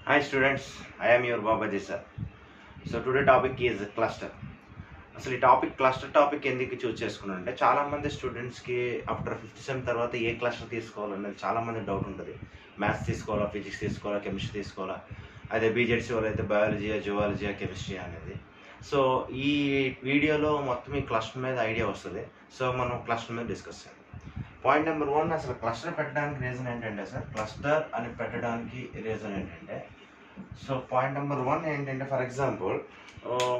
Hi students, I am your Babaji sir. So today topic is cluster. అసలు ఈ cluster topic ఎందుకు చూస్ చేసుకున్నాను అంటే చాలామంది స్టూడెంట్స్కి ఆఫ్టర్ ఫిఫ్త్ సెమ్ తర్వాత ఏ క్లస్టర్ తీసుకోవాలనేది చాలామంది డౌట్ ఉంటుంది. మ్యాథ్స్ తీసుకోవాలా, ఫిజిక్స్ తీసుకోవాలా, కెమిస్ట్రీ తీసుకోవాలా, అదే బీజెడ్సీ వాళ్ళు అయితే బయాలజీయా, జువాలజీయా, కెమిస్ట్రీ అనేది. సో ఈ వీడియోలో మొత్తం ఈ క్లస్టర్ మీద ఐడియా వస్తుంది. సో మనం క్లస్టర్ మీద డిస్కస్ చేయాలి. పాయింట్ నెంబర్ 1, అసలు క్లస్టర్ పెట్టడానికి రీజన్ ఏంటంటే సార్, క్లస్టర్ అని పెట్టడానికి రీజన్ ఏంటంటే, సో పాయింట్ నెంబర్ 1 ఏంటంటే, ఫర్ ఎగ్జాంపుల్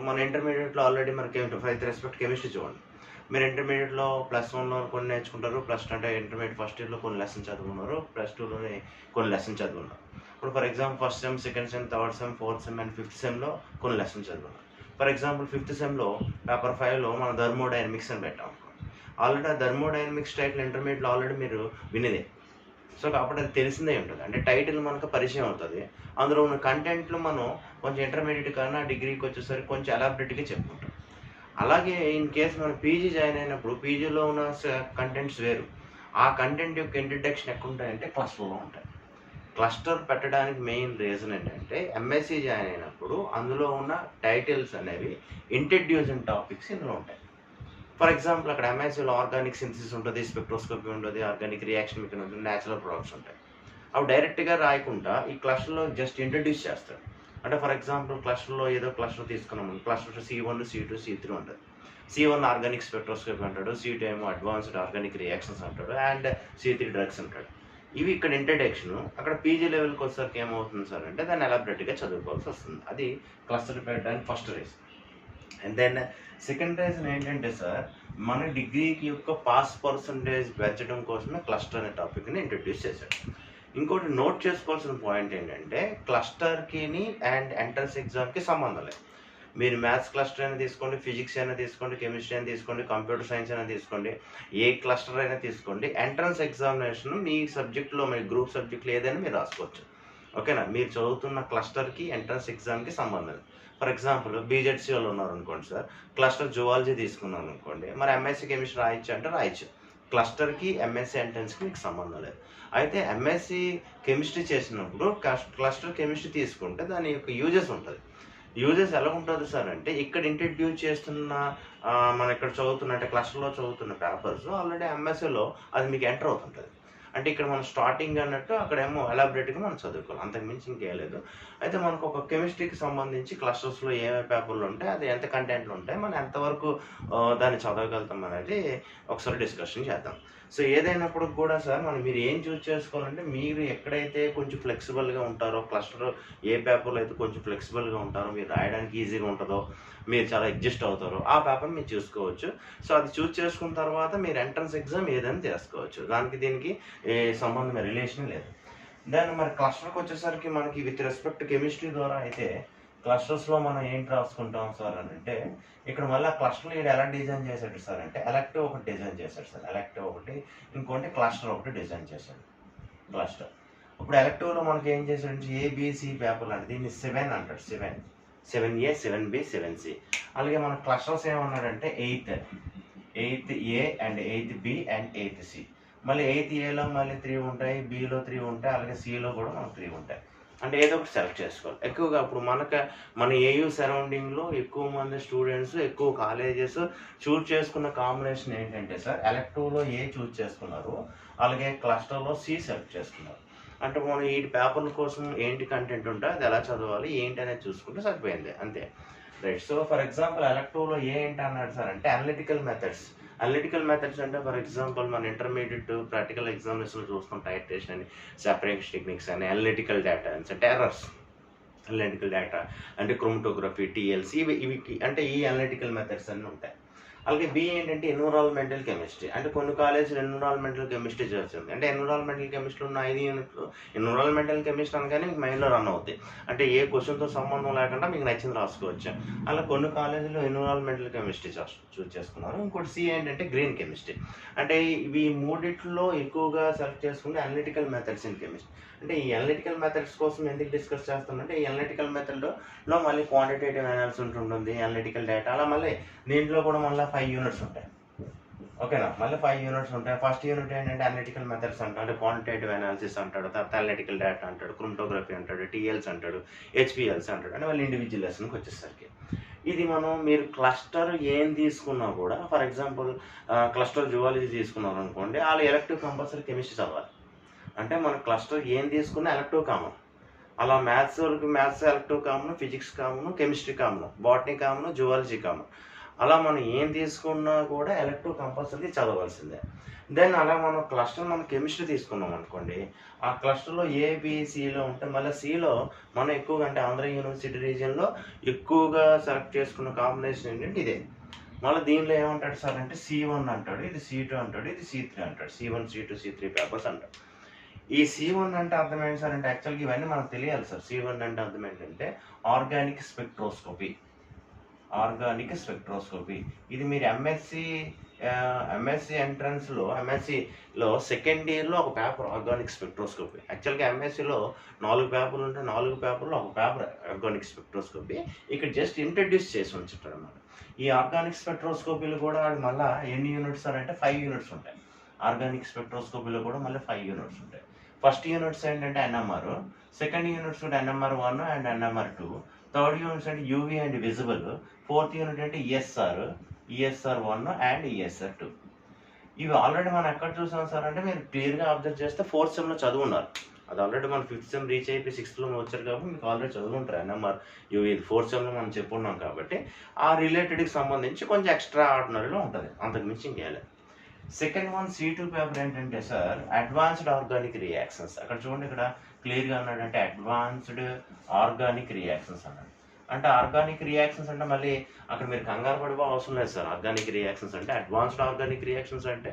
మన ఇంటర్మీడియట్లో ఆల్రెడీ మనకి విత్ రెస్పెక్ట్ కెమిస్ట్రీ చూడండి. మీరు ఇంటర్మీడియట్లో +1లో కొన్ని నేర్చుకుంటారు, +2 అంటే ఇంటర్మీడియట్ ఫస్ట్ ఇయర్లో కొన్ని లెసన్ చదువుకున్నారు, +2లోనే కొన్ని లెసన్ చదువుకున్నారు. ఇప్పుడు for example first sem, second sem, third sem, fourth sem and fifth సెమ్లో కొన్ని లెసన్ చదువుకున్నారు. ఫర్ ఎగ్జాంపుల్ ఫిఫ్త్ సెమ్లో పేపర్ 5లో మనం థర్మోడైనమిక్స్ అని పెట్టాం. ఆల్రెడీ ఆ థర్మోడైనమిక్స్ టైటిల్ ఇంటర్మీడియట్లో ఆల్రెడీ మీరు వినేదే. సో కాబట్టి అది తెలిసిందే ఉంటుంది. అంటే టైటిల్ మనకు పరిచయం అవుతుంది. అందులో ఉన్న కంటెంట్లు మనం కొంచెం ఇంటర్మీడియట్ కన్నా డిగ్రీకి వచ్చేసరికి కొంచెం ఎలాబరేట్గా చెప్పుకుంటాం. అలాగే ఇన్ కేస్ మనం పీజీ జాయిన్ అయినప్పుడు పీజీలో ఉన్న కంటెంట్స్ వేరు. ఆ కంటెంట్ యొక్క ఇంట్రడక్షన్ ఎక్కడ ఉంటాయంటే క్లస్టర్లో ఉంటాయి. క్లస్టర్ పెట్టడానికి మెయిన్ రీజన్ ఏంటంటే, ఎంఎస్సీ జాయిన్ అయినప్పుడు అందులో ఉన్న టైటిల్స్ అనేవి ఇంట్రడ్యూసింగ్ టాపిక్స్ ఇందులో ఉంటాయి. ఫర్ ఎగ్జాంపుల్ అక్కడ ఎంఎస్సీలో ఆర్గానిక్ సింథసిస్ ఉంటుంది, స్పెక్ట్రోస్కోపీ ఉంటుంది, organic reaction mechanism, natural products ఉంటాయి. అవి డైరెక్ట్గా రాయకుండా ఈ క్లస్టర్లో జస్ట్ ఇంట్రడ్యూస్ చేస్తాడు. అంటే ఫర్ ఎగ్జాంపుల్ క్లస్టర్లో ఏదో క్లస్టర్ తీసుకున్నాము, క్లస్టర్ C1, C2, C3 ఉంటుంది. C1 ఆర్గానిక్ స్పెక్ట్రోస్కోపీ అంటాడు, C2 ఏమో అడ్వాన్స్డ్ ఆర్గానిక్ రియాక్షన్స్ అంటాడు, అండ్ C3 డ్రగ్స్ అంటాడు. ఇవి ఇక్కడ ఇంట్రడక్షన్. అక్కడ పీజీ లెవెల్కి వచ్చేసరికి ఏమవుతుంది సార్ అంటే, దాన్ని ఎలాబరేట్గా చదువుకోవాల్సి వస్తుంది. అది క్లస్టర్ పెట్టడానికి first reason. And then second reason ఏంటంటే సార్, మన డిగ్రీకి యొక్క పాస్ పర్సంటేజ్ పెంచడం కోసమే క్లస్టర్ అనే టాపిక్ని ఇంట్రడ్యూస్ చేశాడు. ఇంకోటి నోట్ చేసుకోవాల్సిన పాయింట్ ఏంటంటే, క్లస్టర్కి అండ్ ఎంట్రన్స్ ఎగ్జామ్కి సంబంధం లేదు. మీరు మ్యాథ్స్ క్లస్టర్ అయినా తీసుకోండి, ఫిజిక్స్ అయినా తీసుకోండి, కెమిస్ట్రీ అయినా తీసుకోండి, కంప్యూటర్ సైన్స్ అయినా తీసుకోండి, ఏ క్లస్టర్ అయినా తీసుకోండి, ఎంట్రన్స్ ఎగ్జామినేషన్ మీ సబ్జెక్టులో, మీ గ్రూప్ సబ్జెక్టులో ఏదైనా మీరు రాసుకోవచ్చు. ఓకేనా? మీరు చదువుతున్న క్లస్టర్కి ఎంట్రన్స్ ఎగ్జామ్కి సంబంధం లేదు. ఫర్ ఎగ్జాంపుల్ బీజెడ్సీ వాళ్ళు ఉన్నారు అనుకోండి సార్, క్లస్టర్ జువాలజీ తీసుకున్నాను అనుకోండి, మరి ఎంఎస్సీ కెమిస్ట్రీ రాయొచ్చు అంటే రాయొచ్చు. క్లస్టర్కి ఎంఎస్సీ ఎంట్రన్స్కి మీకు సంబంధం లేదు. అయితే ఎంఎస్సీ కెమిస్ట్రీ చేసినప్పుడు క్లస్టర్ కెమిస్ట్రీ తీసుకుంటే దాని యొక్క యూజెస్ ఉంటుంది. యూజెస్ ఎలా ఉంటుంది సార్ అంటే, ఇక్కడ ఇంట్రడ్యూస్ చేస్తున్న మనం ఇక్కడ చదువుతున్న అంటే క్లస్టర్లో చదువుతున్న పేపర్స్ ఆల్రెడీ ఎంఎస్సీలో అది మీకు ఎంటర్ అవుతుంటుంది. అంటే ఇక్కడ మనం స్టార్టింగ్ అన్నట్టు అక్కడేమో ఎలాబరేట్గా మనం చదువుకోవాలి, అంతకుమించి ఇంకేం లేదు. అయితే మనకు ఒక కెమిస్ట్రీకి సంబంధించి క్లస్టర్స్లో ఏమేమి పేపర్లు ఉంటాయి, అది ఎంత కంటెంట్లు ఉంటాయి, మనం ఎంతవరకు దాన్ని చదవగలుగుతాం అనేది ఒకసారి డిస్కషన్ చేద్దాం. సో ఏదైనప్పుడు కూడా సార్, మీరు ఏం చూస్ చేసుకోవాలంటే, మీరు ఎక్కడైతే కొంచెం ఫ్లెక్సిబుల్గా ఉంటారో, క్లస్టర్ ఏ పేపర్లో అయితే కొంచెం ఫ్లెక్సిబుల్గా ఉంటారో, మీరు రాయడానికి ఈజీగా ఉంటుందో, మీరు చాలా అడ్జస్ట్ అవుతారో ఆ పేపర్ మీరు చూసుకోవచ్చు. సో అది చూస్ చేసుకున్న తర్వాత మీరు ఎంట్రన్స్ ఎగ్జామ్ ఏదైనా చేసుకోవచ్చు. దానికి దీనికి ఏ సంబంధం, రిలేషన్ లేదు. దాన్ని మరి క్లస్టర్కి వచ్చేసరికి మనకి విత్ రెస్పెక్ట్ కెమిస్ట్రీ ద్వారా అయితే క్లస్టర్స్లో మనం ఏంటి రాసుకుంటాం సార్ అని అంటే, ఇక్కడ మళ్ళీ క్లస్టర్లో ఈడు ఎలా డిజైన్ చేశాడు సార్ అంటే, ఎలక్టివ్ ఒకటి డిజైన్ చేశాడు సార్, ఎలక్టివ్ ఒకటి, ఇంకోటి క్లస్టర్ ఒకటి డిజైన్ చేశాడు. క్లస్టర్ ఇప్పుడు ఎలక్టివ్లో మనకి ఏం చేశాడంటే, ABC పేపర్లు అంటే దీన్ని 7 అంటాడు, 7A, 7B, 7C. అలాగే మన క్లస్టర్స్ ఏమన్నాడంటే 8th A and 8th B and 8th C. మళ్ళీ 8th Aలో మళ్ళీ 3 ఉంటాయి, Bలో 3 ఉంటాయి, అలాగే Cలో కూడా మనకు 3 ఉంటాయి. అంటే ఏదో ఒకటి సెలెక్ట్ చేసుకోవాలి. ఎక్కువగా అప్పుడు మన AU సరౌండింగ్లో ఎక్కువ మంది స్టూడెంట్స్, ఎక్కువ కాలేజెస్ చూస్ చేసుకున్న కాంబినేషన్ ఏంటంటే సార్, ఎలక్టివ్లో A చూస్ చేసుకున్నారు, అలాగే క్లస్టర్లో C సెలెక్ట్ చేసుకున్నారు. అంటే మనం ఈ పేపర్ల కోసం ఏంటి కంటెంట్ ఉంటే అది ఎలా చదవాలి ఏంటి అనేది చూసుకుంటే సరిపోయింది, అంతే. రైట్. సో ఫర్ ఎగ్జాంపుల్ ఎలక్టివ్లో ఏంటి అన్నాడు సార్ అంటే, అనలిటికల్ మెథడ్స్ అంటే ఫర్ ఎగ్జాంపుల్ మన ఇంటర్మీడియట్ ప్రాక్టికల్ ఎగ్జామినేషన్లో చూస్తాం, టైట్రేషన్ అని, సెపరేషన్ టెక్నిక్స్ అని, అనలిటికల్ డేటా అంటే ఎర్రర్స్, అనలిటికల్ డేటా అంటే క్రోమటోగ్రఫీ, TLC, ఇవి అంటే ఈ అనలిటికల్ మెథడ్స్ అన్నీ ఉంటాయి. అలాగే B ఏంటంటే ఎన్విరాన్మెంటల్ కెమిస్ట్రీ. అంటే కొన్ని కాలేజీలు ఎన్విరాన్మెంటల్ కెమిస్ట్రీ చేస్తుంది. అంటే ఎన్విరాన్మెంటల్ కెమిస్ట్రీలో ఉన్న 5 యూనిట్లు ఎన్విరాన్మెంటల్ కెమిస్ట్రీ అనగానే మీకు మైండ్లో రన్ అవుతాయి. అంటే ఏ క్వశ్చన్తో సంబంధం లేకుండా మీకు నచ్చింది రాసుకోవచ్చు. అలా కొన్ని కాలేజీలో ఎన్విరాన్మెంటల్ కెమిస్ట్రీ చూస్ చేసుకున్నారు. ఇంకోటి C ఏంటంటే గ్రీన్ కెమిస్ట్రీ. అంటే ఇవి మూడిట్లో ఎక్కువగా సెలెక్ట్ చేసుకుంటే అనలిటికల్ మెథడ్స్ ఇన్ కెమిస్ట్రీ. అంటే ఈ అనలిటికల్ మెథడ్స్ కోసం ఎందుకు డిస్కస్ చేస్తామంటే, ఈ అనలిటికల్ మెథడ్లో మళ్ళీ క్వాంటిటేటివ్ అనాలిసిస్ ఉంటుంది, అనలిటికల్ డేటా, అలా మళ్ళీ దీంట్లో కూడా మళ్ళీ 5 యూనిట్స్ ఉంటాయి. ఓకేనా. మళ్ళీ 5 యూనిట్స్ ఉంటాయి. ఫస్ట్ యూనిట్ ఏంటంటే అనలిటికల్ మెథడ్స్ అంటాడు, అంటే క్వాంటిటేటివ్ అనాలిసిస్ అంటాడు, తర్వాత అనలిటికల్ డేటా అంటాడు, క్రోమటోగ్రఫీ అంటాడు, టీఎల్స్ అంటాడు, హెచ్పిఎల్స్ అంటాడు. అంటే మళ్ళీ ఇండివిజువల్ లెసన్కి వచ్చేసరికి ఇది మీరు క్లస్టర్ ఏం తీసుకున్నా కూడా, ఫర్ ఎగ్జాంపుల్ క్లస్టర్ జువాలజీ తీసుకున్నారు అనుకోండి, వాళ్ళు ఎలక్టివ్ కంపల్సరీ కెమిస్ట్రీ చదవాలి. అంటే మన క్లస్టర్ ఏం తీసుకున్నా ఎలక్టివ్ కామన్. అలా maths elective common, physics common, chemistry common, botany common, zoology common. అలా మనం ఏం తీసుకున్నా కూడా ఎలక్టివ్ కంపల్సరీ చదవాల్సిందే. దెన్ అలా మనం కెమిస్ట్రీ తీసుకున్నాం అనుకోండి, ఆ క్లస్టర్లో ఏబిసిలో ఉంటే మళ్ళీ సిలో మనం ఎక్కువగా, అంటే ఆంధ్ర యూనివర్సిటీ రీజియన్లో ఎక్కువగా సెలెక్ట్ చేసుకున్న కాంబినేషన్ ఏంటంటే ఇదే. మళ్ళీ దీనిలో ఏమంటాడు సార్ అంటే C1 అంటాడు, ఇది C2 అంటాడు, ఇది C3 అంటాడు. C1, C2, C3 పేపర్స్ అంటాడు. ఈ C1 అంటే అర్థం ఏంటి సార్ అంటే, యాక్చువల్గా ఇవన్నీ మనకు తెలియాలి సార్. C1 అంటే అర్థం ఏంటంటే ఆర్గానిక్ స్పెక్ట్రోస్కోపీ. ఇది మీరు ఎంఎస్సి ఎంట్రన్స్లో సెకండ్ ఇయర్లో ఒక పేపర్ ఆర్గానిక్ స్పెక్ట్రోస్కోపీ. యాక్చువల్గా ఎంఎస్సిలో 4 పేపర్లు ఉంటే 4 పేపర్లో ఒక పేపర్ ఆర్గానిక్ స్పెక్ట్రోస్కోపీ. ఇక్కడ జస్ట్ ఇంట్రడ్యూస్ చేసి ఉంచుతాడు అన్నమాట. ఈ ఆర్గానిక్ స్పెక్ట్రోస్కోపీలు కూడా మళ్ళీ ఎన్ని యూనిట్స్ సార్ అంటే 5 యూనిట్స్ ఉంటాయి. ఆర్గానిక్ స్పెక్ట్రోస్కోపీలో కూడా మళ్ళీ 5 యూనిట్స్ ఉంటాయి. ఫస్ట్ యూనిట్స్ ఏంటంటే NMR, second units NMR1 and NMR2, third units అంటే UV and visible, fourth unit అంటే ESR1 అండ్ ESR2. ఇవి ఆల్రెడీ మనం ఎక్కడ చూసాం సార్ అంటే, మీరు క్లియర్గా అబ్జర్వ్ చేస్తే 4th సెమ్లో చదువున్నారు. అది ఆల్రెడీ మనం 5th సెమ్ రీచ్ అయిపోయి 6thలో వచ్చారు కాబట్టి మీకు ఆల్రెడీ చదువుకుంటారు. NMR యూవీ 4th సెమ్లో మనం చెప్పుకున్నాం కాబట్టి ఆ రిలేటెడ్కి సంబంధించి కొంచెం ఎక్స్ట్రా ఆర్డినరీలో ఉంటుంది, అంతకుమించి ఇంకేయాలి. సెకండ్ వన్ C2 పేపర్ ఏంటంటే సార్ అడ్వాన్స్డ్ ఆర్గానిక్ రియాక్షన్స్. అక్కడ చూడండి, ఇక్కడ క్లియర్గా అన్నాడంటే అడ్వాన్స్డ్ ఆర్గానిక్ రియాక్షన్స్ అన్నాడు. అంటే ఆర్గానిక్ రియాక్షన్స్ అంటే మళ్ళీ అక్కడ మీరు కంగారు పడిపో అవసరం లేదు సార్. ఆర్గానిక్ రియాక్షన్స్ అంటే అడ్వాన్స్డ్ ఆర్గానిక్ రియాక్షన్స్ అంటే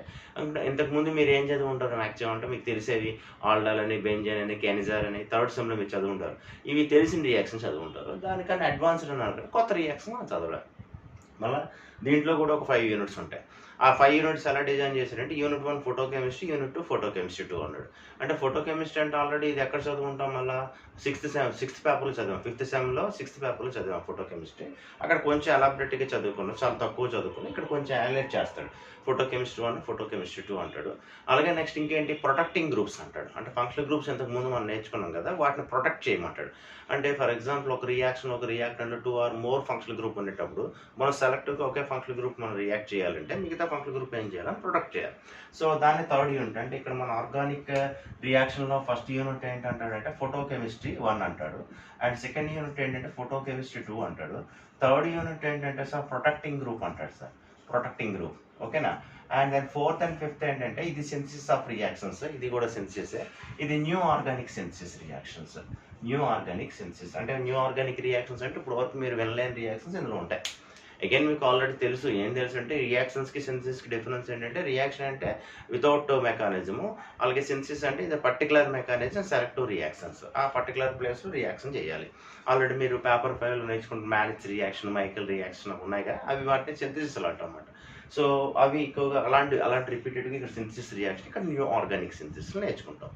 ఇంతకుముందు మీరు ఏం చదివి ఉంటారు మ్యాక్సిమం అంటే మీకు తెలిసేవి ఆల్డాల్ అని, బెంజైన్ అని, కెనిజార్ అని 3rd సెమ్లో మీరు చదువుంటారు. ఇవి తెలిసిన రియాక్షన్స్ చదువుంటారు. దానికన్నా అడ్వాన్స్డ్ అన్నారు కొత్త రియాక్షన్ చదవలేదు. మళ్ళీ దీంట్లో కూడా ఒక 5 యూనిట్స్ ఉంటాయి. ఆ 5 యూనిట్స్ ఎలా డిజైన్ చేశారంటే యూనిట్ 1 ఫోటోకెమిస్ట్రీ, యూనిట్ 2 ఫోటోకెమిస్ట్రీ 2 అన్నాడు. అంటే ఫోటోకెమిస్ట్రీ అంటే ఆల్రెడీ ఇది ఎక్కడ చదువుకుంటాం, మళ్ళీ 6th పేపర్లో చదివాం. 5th సెమ్లో 6th పేపర్లో చదివాం ఫోటోకెమిస్ట్రీ. అక్కడ కొంచెం ఎలాబరేట్గా చదువుకున్నాం, చాలా తక్కువ చదువుకుని ఇక్కడ కొంచెం హైలైట్ చేస్తాడు. ఫోటోకెమిస్ట్రీ 1, ఫోటోకెమిస్ట్రీ 2 అంటాడు. అలాగే నెక్స్ట్ ఇంకేంటి ప్రొటెక్టింగ్ గ్రూప్స్ అంటాడు. అంటే ఫంక్షనల్ గ్రూప్స్ ఇంతకుముందు మనం నేర్చుకున్నాం కదా, వాటిని ప్రొటెక్ట్ చేయమంటాడు. అంటే ఫర్ ఎగ్జాంపుల్ ఒక రియాక్టెంట్లో 2 or more ఫంక్షనల్ గ్రూప్ ఉండేటప్పుడు మనం సెలెక్టివ్గా ఒకే ఫంక్షనల్ గ్రూప్ మనం రియాక్ట్ చేయాలంటే మిగతా ఫంక్షనల్ గ్రూప్ ఏం చేయాలని ప్రొటెక్ట్ చేయాలి. సో దాన్ని 3rd యూనిట్. అంటే ఇక్కడ మన ఆర్గానిక్ రియాక్షన్లో ఫస్ట్ యూనిట్ ఏంటంటాడంటే ఫోటోకెమిస్ట్రీ 1 అంటాడు, అండ్ సెకండ్ యూనిట్ ఏంటంటే ఫోటోకెమిస్ట్రీ 2 అంటాడు. 3rd యూనిట్ ఏంటంటే సార్ ప్రొటెక్టింగ్ గ్రూప్ అంటాడు సార్, ప్రొటెక్టింగ్ గ్రూప్. ఓకేనా. And then 4th and 5th ఏంటంటే ఇది సింథసిస్ ఆఫ్ రియాక్షన్స్, ఇది కూడా సింథసిస్. ఇది న్యూ ఆర్గానిక్ సింథసిస్ రియాక్షన్స్. అంటే న్యూ ఆర్గానిక్ రియాక్షన్స్ అంటే ఇప్పుడు వరకు మీరు వినలేని రియాక్షన్స్ ఇందులో ఉంటాయి. అగైన్ మీకు ఆల్రెడీ తెలుసు, ఏం తెలుసు అంటే రియాక్షన్స్కి సింథసిస్కి డిఫరెన్స్ ఏంటంటే, రియాక్షన్ అంటే వితౌట్ మెకానిజము, అలాగే సింథసిస్ అంటే ఇది పర్టికులర్ మెకానిజం, సెలెక్టివ్ రియాక్షన్స్. ఆ పర్టికులర్ ప్లేస్లో రియాక్షన్ చేయాలి. ఆల్రెడీ మీరు పేపర్ 5లో నేర్చుకుంటే మ్యారిచ్ రియాక్షన్, మైకల్ రియాక్షన్ ఉన్నాయి కదా, అవి వాటిని సింథసిస్ అంటామన్నమాట. సో అవి ఎక్కువగా అలాంటి రిపీటెడ్గా ఇక్కడ సింథసిస్ రియాక్షన్, ఇక్కడ న్యూ ఆర్గానిక్ సింథసిస్ నేర్చుకుంటాం.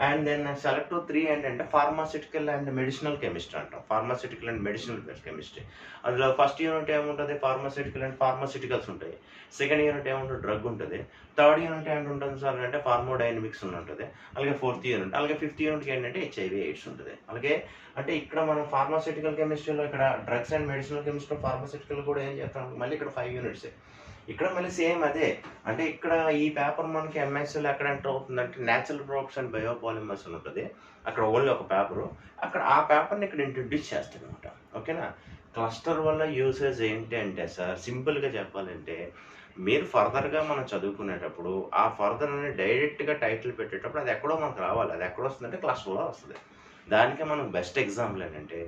అండ్ దెన్ సెలెక్టివ్ 3 ఏంటంటే ఫార్మాసిటికల్ అండ్ మెడిసినల్ కెమిస్ట్రీ అంటాం. Pharmaceutical and medicinal chemistry. అందులో ఫస్ట్ యూనిట్ ఏముంటుంది, ఫార్మాసిటికల్ అండ్ ఫార్మాసిటికల్స్ ఉంటాయి. సెకండ్ యూనిట్ ఏముంటుంది, డ్రగ్ ఉంటుంది. 3rd యూనిట్ ఏంటుంటుంది సార్ అంటే ఫార్మోడైనమిక్స్ ఉంటుంది. అలాగే 4th యూనిట్. అలాగే 5th యూనిట్కి ఏంటంటే HIV/AIDS ఉంటుంది. అలాగే అంటే ఇక్కడ మనం ఫార్మాసిటికల్ కెమిస్ట్రీలో ఇక్కడ డ్రగ్స్ అండ్ మెడిసినల్ కెమిస్ట్రీలో ఫార్మాసిటికల్ కూడా ఏం చేస్తాం, మళ్ళీ ఇక్కడ 5 యూనిట్సే. ఇక్కడ మళ్ళీ సేమ్ అదే. అంటే ఇక్కడ ఈ పేపర్ మనకి ఎంఎస్సీలో ఎక్కడ ఎంటర్ అవుతుందంటే న్యాచురల్ ప్రొడక్ట్స్ అండ్ బయోపాలిమర్స్ ఉంటుంది. అక్కడ ఓన్లీ ఒక పేపరు, అక్కడ ఆ పేపర్ని ఇక్కడ ఇంట్రడ్యూస్ చేస్తాడు అనమాట. ఓకేనా. క్లస్టర్ వల్ల యూసేజ్ ఏంటి అంటే సార్ సింపుల్గా చెప్పాలంటే, మీరు ఫర్దర్గా మనం చదువుకునేటప్పుడు ఆ ఫర్దర్ అని డైరెక్ట్గా టైటిల్ పెట్టేటప్పుడు అది ఎక్కడో మనకు రావాలి. అది ఎక్కడ వస్తుందంటే క్లస్టర్లో వస్తుంది. దానికే మనకు బెస్ట్ ఎగ్జాంపుల్ ఏంటంటే,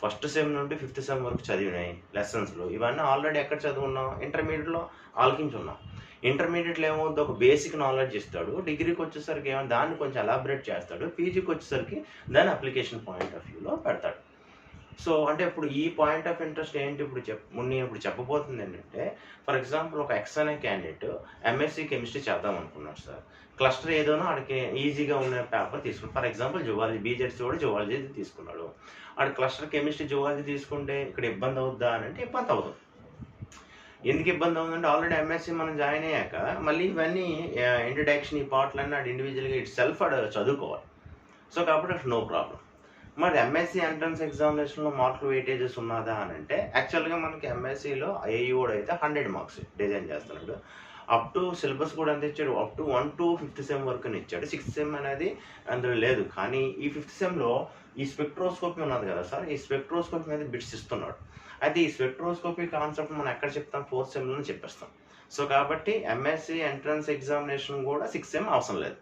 ఫస్ట్ సెమ్ నుండి 5th సెమ్ వరకు చదివినాయి లెసన్స్లో ఇవన్నీ ఆల్రెడీ ఎక్కడ చదువున్నాం, ఇంటర్మీడియట్లో ఆలకించున్నాం. ఇంటర్మీడియట్లో ఏమవుతుంది, ఒక బేసిక్ నాలెడ్జ్ ఇస్తాడు. డిగ్రీకి వచ్చేసరికి ఏమో దాన్ని కొంచెం ఎలాబరేట్ చేస్తాడు. పీజీకి వచ్చేసరికి దాని అప్లికేషన్ పాయింట్ ఆఫ్ వ్యూలో పెడతాడు. సో అంటే ఇప్పుడు ఈ పాయింట్ ఆఫ్ ఇంట్రెస్ట్ ఏంటి, నేను ఇప్పుడు చెప్పబోతుంది ఏంటంటే, ఫర్ ఎగ్జాంపుల్ ఒక ఎక్స్ అనే క్యాండిడేట్ ఎంఎస్సీ కెమిస్ట్రీ చేద్దాం అనుకున్నాడు సార్. క్లస్టర్ ఏదోనో ఆడికి ఈజీగా ఉన్న పేపర్ తీసుకున్నాడు. ఫర్ ఎగ్జాంపుల్ జువాలజీ, బీజెడ్సీ కూడా జువాలజీ తీసుకున్నాడు. ఆడు క్లస్టర్ కెమిస్ట్రీ జువాలజీ తీసుకుంటే ఇక్కడ ఇబ్బంది అవుద్దా అని అంటే ఇబ్బంది అవుతుంది. ఎందుకు ఇబ్బంది అవుతుందంటే ఆల్రెడీ ఎంఎస్సి మనం జాయిన్ అయ్యాక మళ్ళీ ఇవన్నీ ఇంట్రడక్షన్ ఈ పార్ట్లన్నీ ఆడు ఇండివిజువల్గా ఇట్ సెల్ఫ్ ఆడు చదువుకోవాలి. సో కాబట్టి అసలు నో ప్రాబ్లం. మరి ఎంఎస్సి ఎంట్రన్స్ ఎగ్జామినేషన్లో మార్కులు వెయిటేజెస్ ఉన్నదా అని అంటే యాక్చువల్గా మనకి ఎంఎస్సిలో ఏఈఓడు అయితే 100 మార్క్స్ డిజైన్ చేస్తున్నాడు. అప్ టు సిలబస్ కూడా ఎంత ఇచ్చాడు, up to 1 to 5th sem వరకు ఇచ్చాడు. 6th సెమ్ అనేది అందులో లేదు. కానీ ఈ 5th సెమ్లో ఈ స్పెక్ట్రోస్కోపీ ఉన్నది కదా సార్, ఈ స్పెక్ట్రోస్కోపీ మీద బిట్స్ ఇస్తున్నాడు. అయితే ఈ స్పెక్ట్రోస్కోపీ కాన్సెప్ట్ మనం ఎక్కడ చెప్తాం, 4th సెమ్లోనే చెప్పేస్తాం. సో కాబట్టి ఎంఎస్సి ఎంట్రన్స్ ఎగ్జామినేషన్ కూడా 6th సెమ్ అవసరం లేదు.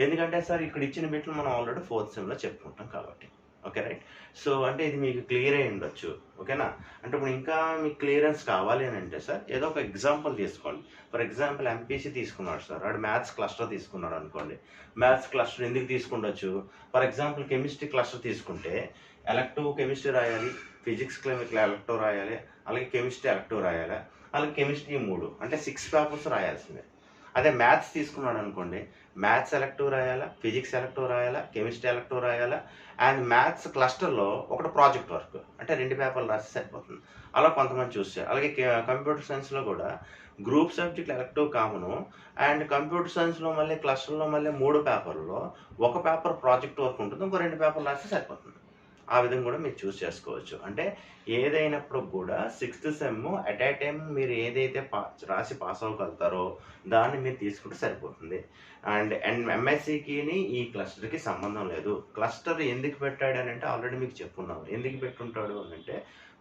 ఎందుకంటే సార్ ఇక్కడ ఇచ్చిన బిట్లు మనం ఆల్రెడీ 4th సెమ్లో చెప్పుకుంటాం కాబట్టి. Okay right. సో అంటే ఇది మీకు క్లియర్ అయి ఉండొచ్చు. ఓకేనా. అంటే ఇప్పుడు ఇంకా మీకు క్లియరెన్స్ కావాలి అని అంటే సార్ ఏదో ఒక ఎగ్జాంపుల్ తీసుకోండి. ఫర్ ఎగ్జాంపుల్ ఎంపీసీ తీసుకున్నాడు సార్, వాడు మ్యాథ్స్ క్లస్టర్ తీసుకున్నాడు అనుకోండి. మ్యాథ్స్ క్లస్టర్ ఎందుకు తీసుకుండొచ్చు, ఫర్ ఎగ్జాంపుల్ కెమిస్ట్రీ క్లస్టర్ తీసుకుంటే ఎలక్టివ్ కెమిస్ట్రీ రాయాలి, ఫిజిక్స్ ఎలక్టివ్ రాయాలి, అలాగే కెమిస్ట్రీ ఎలక్టివ్ రాయాలి, అలాగే కెమిస్ట్రీ 3 అంటే 6 పేపర్స్ రాయాల్సిందే. అదే మ్యాథ్స్ తీసుకున్నాడు అనుకోండి, మ్యాథ్స్ ఎలక్టివ్ రాయాలా, ఫిజిక్స్ ఎలక్టివ్ రాయాలా, కెమిస్ట్రీ ఎలక్టివ్ రాయాలా, అండ్ మ్యాథ్స్ క్లస్టర్లో ఒకటి ప్రాజెక్ట్ వర్క్ అంటే 2 పేపర్లు రాస్తే సరిపోతుంది. అలా కొంతమంది చూస్తారు. అలాగే కంప్యూటర్ సైన్స్లో కూడా group subject elective common, and computer సైన్స్లో మళ్ళీ క్లస్టర్లో మళ్ళీ 3 పేపర్లో ఒక పేపర్ ప్రాజెక్ట్ వర్క్ ఉంటుంది, ఇంకో 2 పేపర్లు రాస్తే సరిపోతుంది. ఆ విధంగా కూడా మీరు చూస్ చేసుకోవచ్చు. అంటే ఏదైనప్పుడు కూడా 6th sem at a time మీరు ఏదైతే రాసి పాస్ అవ్వగలుగుతారో దాన్ని మీరు తీసుకుంటే సరిపోతుంది. అండ్ ఎంఎస్సికి ఈ క్లస్టర్కి సంబంధం లేదు. క్లస్టర్ ఎందుకు పెట్టాడు అని అంటే ఆల్రెడీ మీకు చెప్పున్నాను ఎందుకు పెట్టుంటాడు అని అంటే,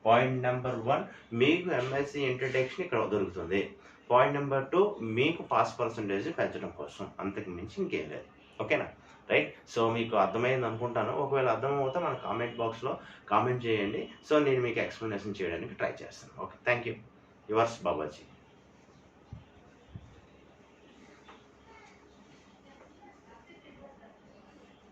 పాయింట్ నెంబర్ 1 మీకు ఎంఎస్సి ఇంట్రడక్షన్ ఇక్కడ దొరుకుతుంది. పాయింట్ నెంబర్ 2 మీకు పాస్ పర్సంటేజ్ పెంచడం కోసం, అంతకు మించి ఇంకేం లేదు. ఓకేనా రైట్. సో మీకు అర్థమైంది అనుకుంటాను. ఒకవేళ అర్థమైతే మన కామెంట్ బాక్స్లో కామెంట్ చేయండి. సో నేను మీకు ఎక్స్ప్లెనేషన్ చేయడానికి ట్రై చేస్తాను. Okay, thank you. Yours Babaji.